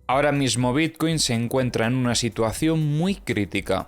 Ahora mismo Bitcoin se encuentra en una situación muy crítica.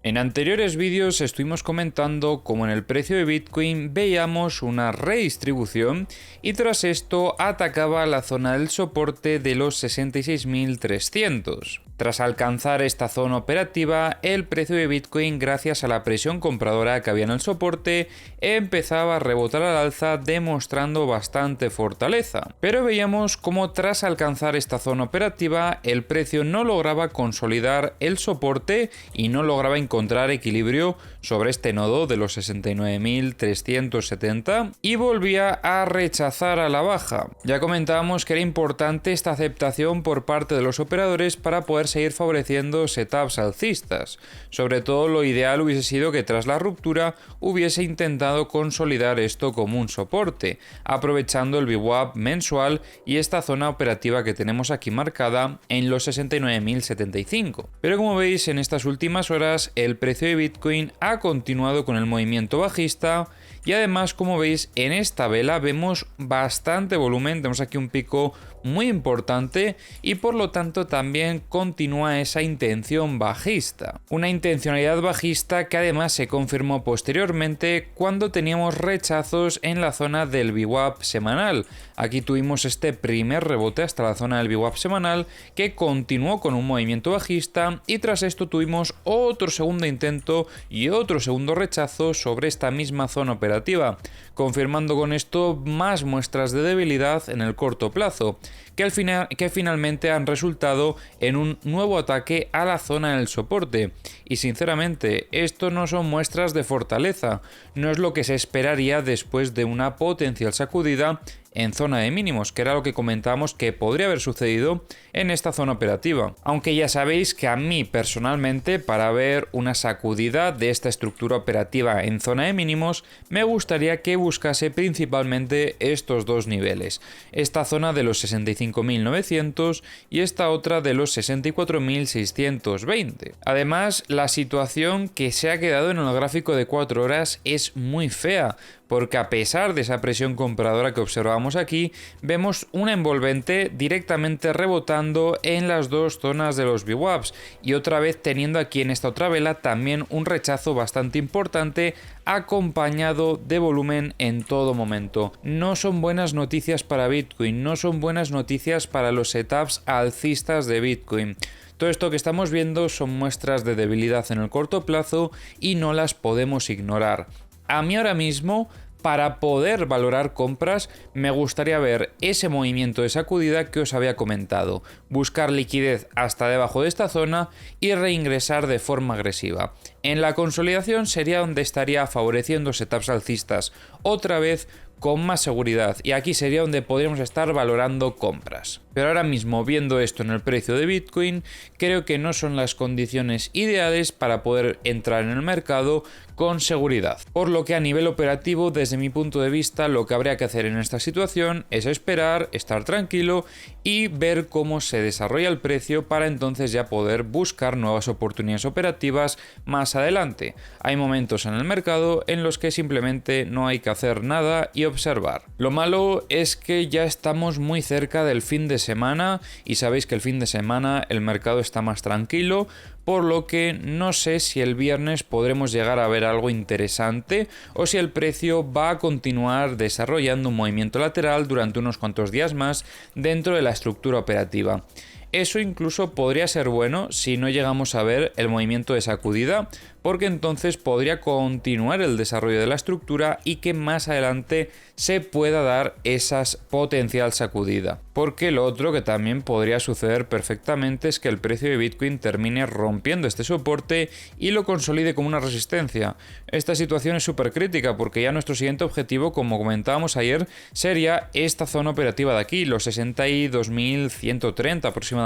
En anteriores vídeos estuvimos comentando cómo en el precio de Bitcoin veíamos una redistribución y tras esto atacaba la zona del soporte de los 66.300. Tras alcanzar esta zona operativa, el precio de Bitcoin, gracias a la presión compradora que había en el soporte, empezaba a rebotar al alza demostrando bastante fortaleza. Pero veíamos cómo tras alcanzar esta zona operativa, el precio no lograba consolidar el soporte y no lograba encontrar equilibrio sobre este nodo de los 69.370 y volvía a rechazar a la baja. Ya comentábamos que era importante esta aceptación por parte de los operadores para poder seguir favoreciendo setups alcistas. Sobre todo lo ideal hubiese sido que tras la ruptura hubiese intentado consolidar esto como un soporte, aprovechando el VWAP mensual y esta zona operativa que tenemos aquí marcada en los 69.075. Pero como veis, en estas últimas horas el precio de Bitcoin ha continuado con el movimiento bajista y además, como veis, en esta vela vemos bastante volumen, tenemos aquí un pico muy importante y por lo tanto también continúa esa intención bajista. Una intencionalidad bajista que además se confirmó posteriormente cuando teníamos rechazos en la zona del VWAP semanal. Aquí tuvimos este primer rebote hasta la zona del VWAP semanal que continuó con un movimiento bajista y tras esto tuvimos otro segundo intento y otro segundo rechazo sobre esta misma zona operativa, confirmando con esto más muestras de debilidad en el corto plazo, que finalmente han resultado en un nuevo ataque a la zona del soporte. Y sinceramente, esto no son muestras de fortaleza, no es lo que se esperaría después de una potencial sacudida en zona de mínimos, que era lo que comentábamos que podría haber sucedido en esta zona operativa. Aunque ya sabéis que a mí personalmente, para ver una sacudida de esta estructura operativa en zona de mínimos, me gustaría que buscase principalmente estos dos niveles, esta zona de los 65.900 y esta otra de los 64.620. Además, la situación que se ha quedado en el gráfico de 4 horas es muy fea, porque a pesar de esa presión compradora que observamos aquí, vemos una envolvente directamente rebotando en las dos zonas de los VWAPs y otra vez teniendo aquí en esta otra vela también un rechazo bastante importante acompañado de volumen en todo momento. No son buenas noticias para Bitcoin, no son buenas noticias para los setups alcistas de Bitcoin. Todo esto que estamos viendo son muestras de debilidad en el corto plazo y no las podemos ignorar. A mí ahora mismo, para poder valorar compras, me gustaría ver ese movimiento de sacudida que os había comentado, buscar liquidez hasta debajo de esta zona y reingresar de forma agresiva. En la consolidación sería donde estaría favoreciendo setups alcistas otra vez con más seguridad y aquí sería donde podríamos estar valorando compras. Pero ahora mismo, viendo esto en el precio de Bitcoin, creo que no son las condiciones ideales para poder entrar en el mercado con seguridad. Por lo que a nivel operativo, desde mi punto de vista, lo que habría que hacer en esta situación es esperar, estar tranquilo y ver cómo se desarrolla el precio para entonces ya poder buscar nuevas oportunidades operativas más adelante. Hay momentos en el mercado en los que simplemente no hay que hacer nada y observar. Lo malo es que ya estamos muy cerca del fin de semana y sabéis que el fin de semana el mercado está más tranquilo, por lo que no sé si el viernes podremos llegar a ver algo interesante o si el precio va a continuar desarrollando un movimiento lateral durante unos cuantos días más dentro de la estructura operativa. Eso incluso podría ser bueno si no llegamos a ver el movimiento de sacudida, porque entonces podría continuar el desarrollo de la estructura y que más adelante se pueda dar esa potencial sacudida. Porque lo otro que también podría suceder perfectamente es que el precio de Bitcoin termine rompiendo este soporte y lo consolide como una resistencia. Esta situación es súper crítica porque ya nuestro siguiente objetivo, como comentábamos ayer, sería esta zona operativa de aquí, los 62.130 aproximadamente,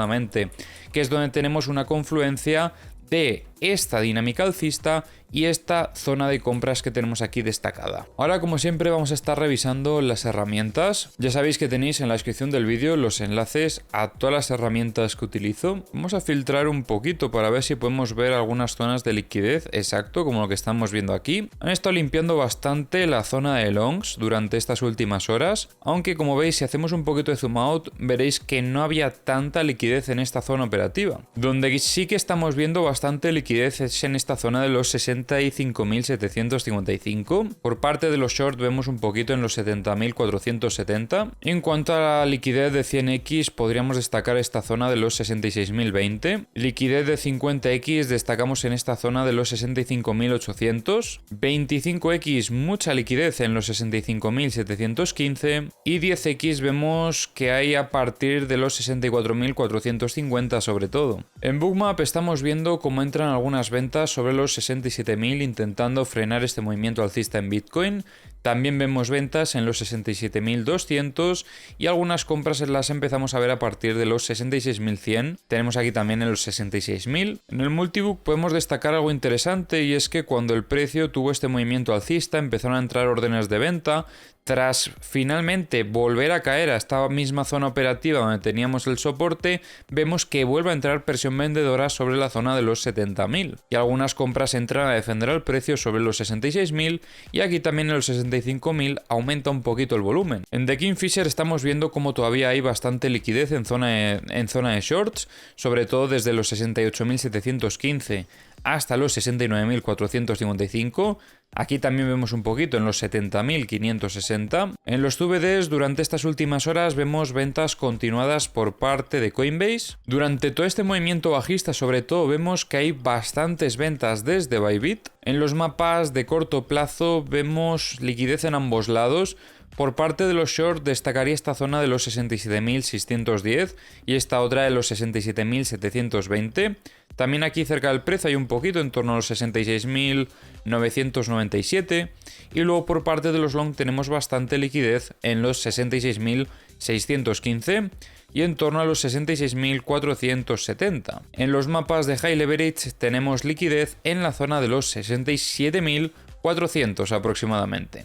que es donde tenemos una confluencia de esta dinámica alcista y esta zona de compras que tenemos aquí destacada. Ahora, como siempre, vamos a estar revisando las herramientas. Ya sabéis que tenéis en la descripción del vídeo los enlaces a todas las herramientas que utilizo. Vamos a filtrar un poquito para ver si podemos ver algunas zonas de liquidez, exacto como lo que estamos viendo aquí. Han estado limpiando bastante la zona de longs durante estas últimas horas, aunque como veis, si hacemos un poquito de zoom out, veréis que no había tanta liquidez en esta zona operativa. Donde sí que estamos viendo bastante liquidez es en esta zona de los 65.755. Por parte de los short vemos un poquito en los 70.470. En cuanto a la liquidez de 100x, podríamos destacar esta zona de los 66.020. Liquidez de 50x destacamos en esta zona de los 65.800. 25x mucha liquidez en los 65.715. Y 10x vemos que hay a partir de los 64.450 sobre todo. En Bookmap estamos viendo cómo entran algunas ventas sobre los 67.000 intentando frenar este movimiento alcista en Bitcoin. También vemos ventas en los 67.200 y algunas compras las empezamos a ver a partir de los 66.100. Tenemos aquí también en los 66.000. En el multibook podemos destacar algo interesante y es que cuando el precio tuvo este movimiento alcista empezaron a entrar órdenes de venta. Tras finalmente volver a caer a esta misma zona operativa donde teníamos el soporte, vemos que vuelve a entrar presión vendedora sobre la zona de los 70.000 y algunas compras entran a defender al precio sobre los 66.000 y aquí también en los 65.000 aumenta un poquito el volumen. En The Kingfisher estamos viendo como todavía hay bastante liquidez en zona de shorts, sobre todo desde los 68.715 hasta los 69.455. Aquí también vemos un poquito en los 70.560. En los CBDs durante estas últimas horas vemos ventas continuadas por parte de Coinbase. Durante todo este movimiento bajista sobre todo vemos que hay bastantes ventas desde Bybit. En los mapas de corto plazo vemos liquidez en ambos lados. Por parte de los short destacaría esta zona de los 67.610 y esta otra de los 67.720. También aquí cerca del precio hay un poquito en torno a los 66.997 y luego por parte de los long tenemos bastante liquidez en los 66.615 y en torno a los 66.470. En los mapas de high leverage tenemos liquidez en la zona de los 67.400 aproximadamente.